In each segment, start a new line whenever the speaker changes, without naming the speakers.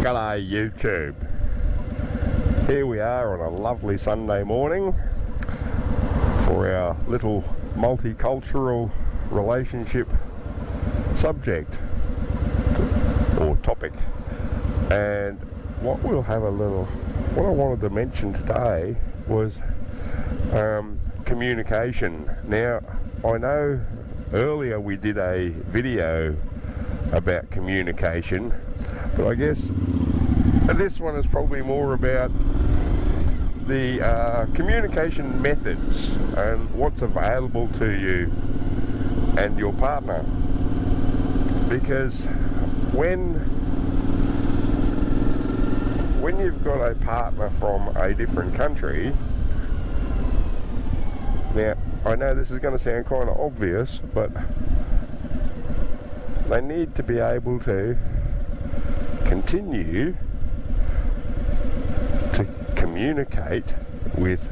G'day YouTube. Here we are on a lovely Sunday morning for our little multicultural relationship subject or topic. And what I wanted to mention today was communication. Now, I know earlier we did a video about communication, but I guess this one is probably more about the communication methods and what's available to you and your partner. Because when you've got a partner from a different country, now I know this is going to sound kind of obvious, but they need to be able to continue to communicate with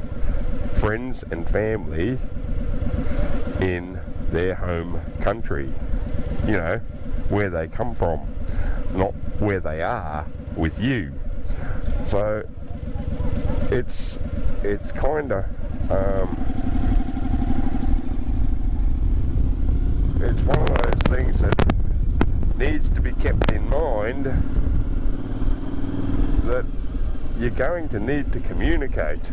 friends and family in their home country, you know, where they come from, not where they are with you. So it's kind of it's one of those things that needs to be kept in mind, that you're going to need to communicate.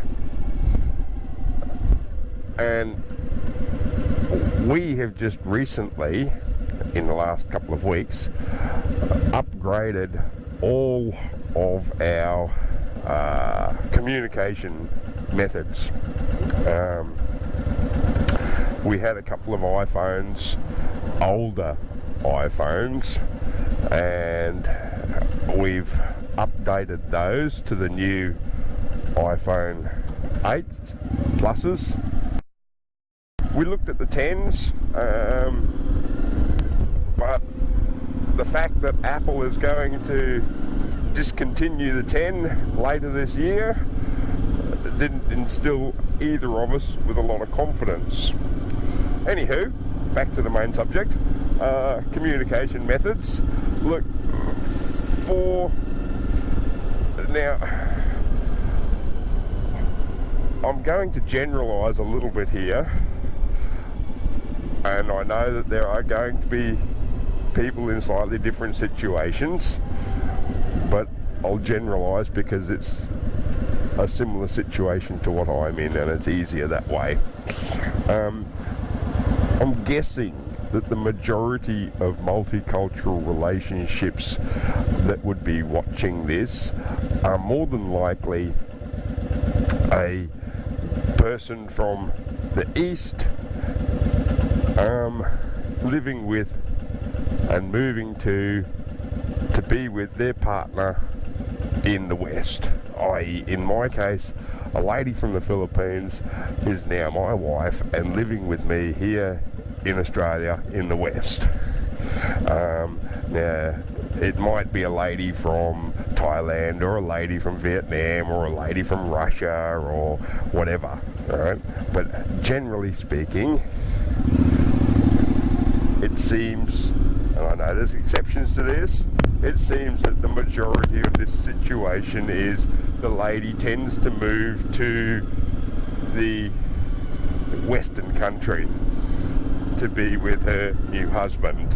And we have just recently, in the last couple of weeks, upgraded all of our communication methods. We had a couple of iPhones, older iPhones, and we've updated those to the new iPhone 8 Pluses. We looked at the 10s, but the fact that Apple is going to discontinue the 10 later this year didn't instill either of us with a lot of confidence. Anywho, back to the main subject, communication methods. Look, now I'm going to generalise a little bit here, and I know that there are going to be people in slightly different situations, but I'll generalise because it's a similar situation to what I'm in, and it's easier that way. I'm guessing that the majority of multicultural relationships that would be watching this are more than likely a person from the East living with and moving to be with their partner in the West, i.e. in my case, a lady from the Philippines is now my wife and living with me here in Australia in the West. Now, it might be a lady from Thailand, or a lady from Vietnam, or a lady from Russia, or whatever, right? But generally speaking, it seems, and I know there's exceptions to this, it seems that the majority of this situation is the lady tends to move to the Western country to be with her new husband.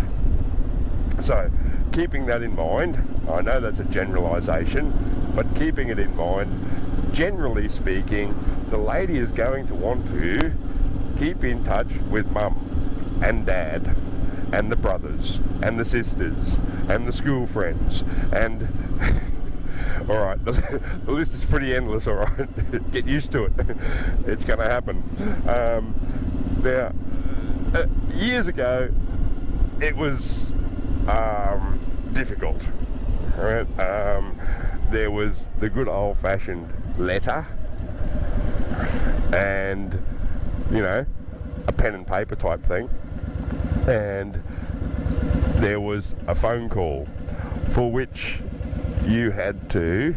So, keeping that in mind, I know that's a generalisation, but keeping it in mind, generally speaking, the lady is going to want to keep in touch with mum and dad and the brothers and the sisters and the school friends and alright, the list is pretty endless, alright. Get used to it. It's going to happen. Now, years ago, it was difficult, right? There was the good old-fashioned letter and, you know, a pen and paper type thing, and there was a phone call for which you had to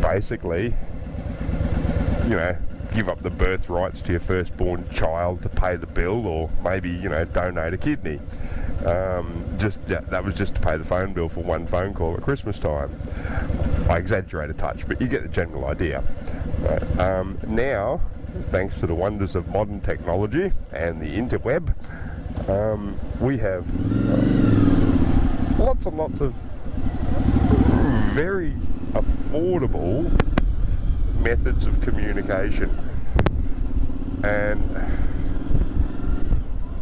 basically, you know, give up the birth rights to your firstborn child to pay the bill, or maybe, you know, donate a kidney. That was just to pay the phone bill for one phone call at Christmas time. I exaggerate a touch, but you get the general idea. Now, thanks to the wonders of modern technology and the interweb, we have lots and lots of very affordable methods of communication, and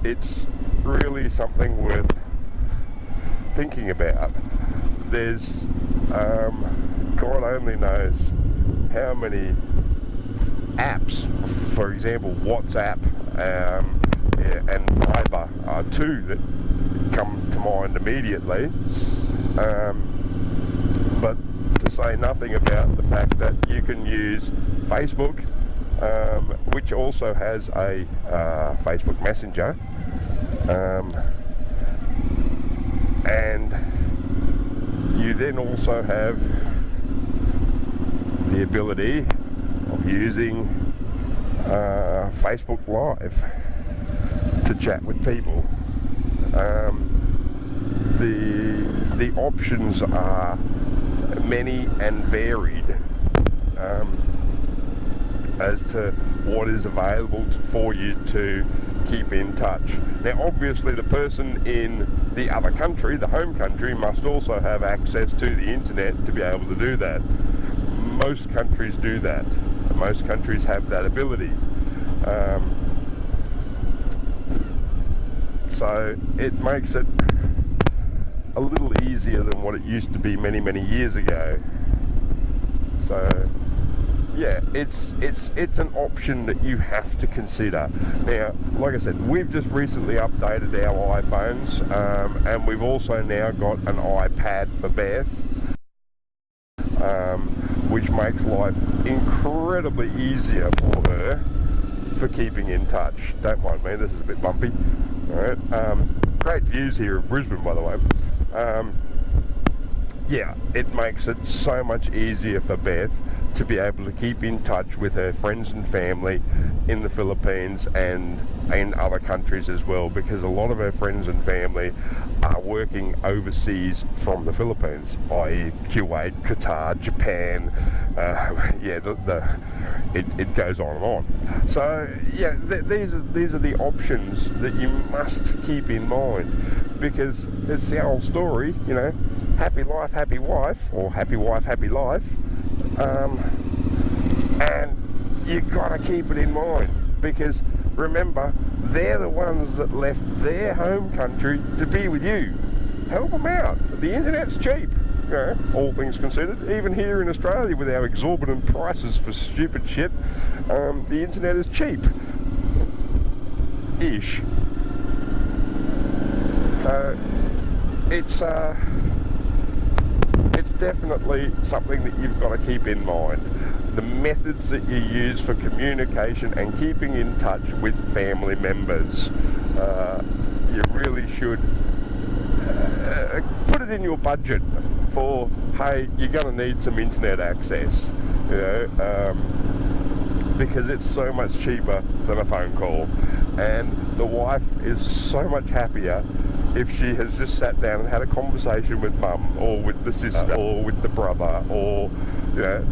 it's really something worth thinking about. There's God only knows how many apps, for example WhatsApp and Viber are two that come to mind immediately, but to say nothing about the fact that you can use Facebook, which also has a Facebook Messenger, and you then also have the ability of using Facebook Live to chat with people. The options are many and varied as to what is available for you to keep in touch. Now obviously the person in the other country, the home country, must also have access to the internet to be able to do that. Most countries do that. Most countries have that ability. So it makes it a little easier than what it used to be many, many years ago. So yeah, it's an option that you have to consider. Now, like I said, we've just recently updated our iPhones, and we've also now got an iPad for Beth, which makes life incredibly easier for her for keeping in touch. Don't mind me, this is a bit bumpy. All right. Great views here of Brisbane, by the way. Yeah, it makes it so much easier for Beth to be able to keep in touch with her friends and family in the Philippines and in other countries as well, because a lot of her friends and family are working overseas from the Philippines, i.e. Kuwait, Qatar, Japan, yeah, it goes on and on. So yeah, these are the options that you must keep in mind, because it's the old story, you know, happy life, happy wife, or happy wife, happy life, and you gotta keep it in mind, because remember, they're the ones that left their home country to be with you. Help them out. The internet's cheap, you know, all things considered. Even here in Australia with our exorbitant prices for stupid shit, the internet is cheap. Ish. So it's definitely something that you've got to keep in mind. The methods that you use for communication and keeping in touch with family members, you really should put it in your budget for, hey, you're going to need some internet access, you know, because it's so much cheaper than a phone call, and the wife is so much happier if she has just sat down and had a conversation with mum, or with the sister, or with the brother, or, you know,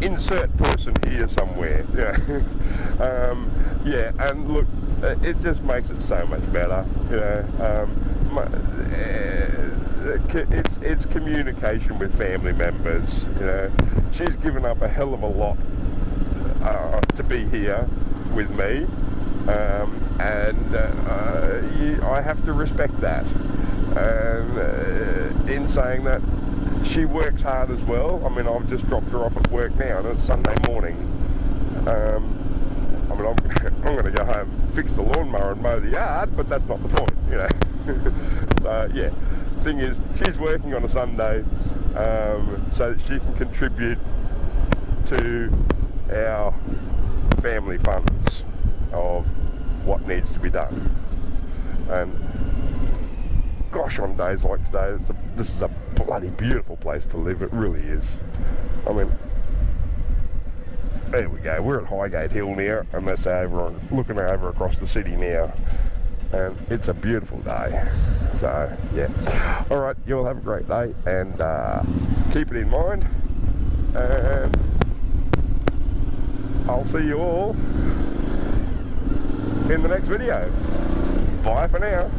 insert person here somewhere. Yeah, yeah, and look, it just makes it so much better. You know, it's communication with family members. You know, she's given up a hell of a lot to be here with me. I have to respect that, and in saying that, she works hard as well. I mean, I've just dropped her off at work now, and it's Sunday morning. I mean, I'm going to go home, fix the lawnmower and mow the yard, but that's not the point, you know. So yeah, thing is, she's working on a Sunday, so that she can contribute to our family funds of what needs to be done. And gosh, on days like today, this is a bloody beautiful place to live. It really is. I mean, there we go. We're at Highgate Hill now, and that's over, looking over across the city now. and it's a beautiful day. So yeah, all right, you all have a great day, and keep it in mind, and I'll see you all in the next video. Bye for now.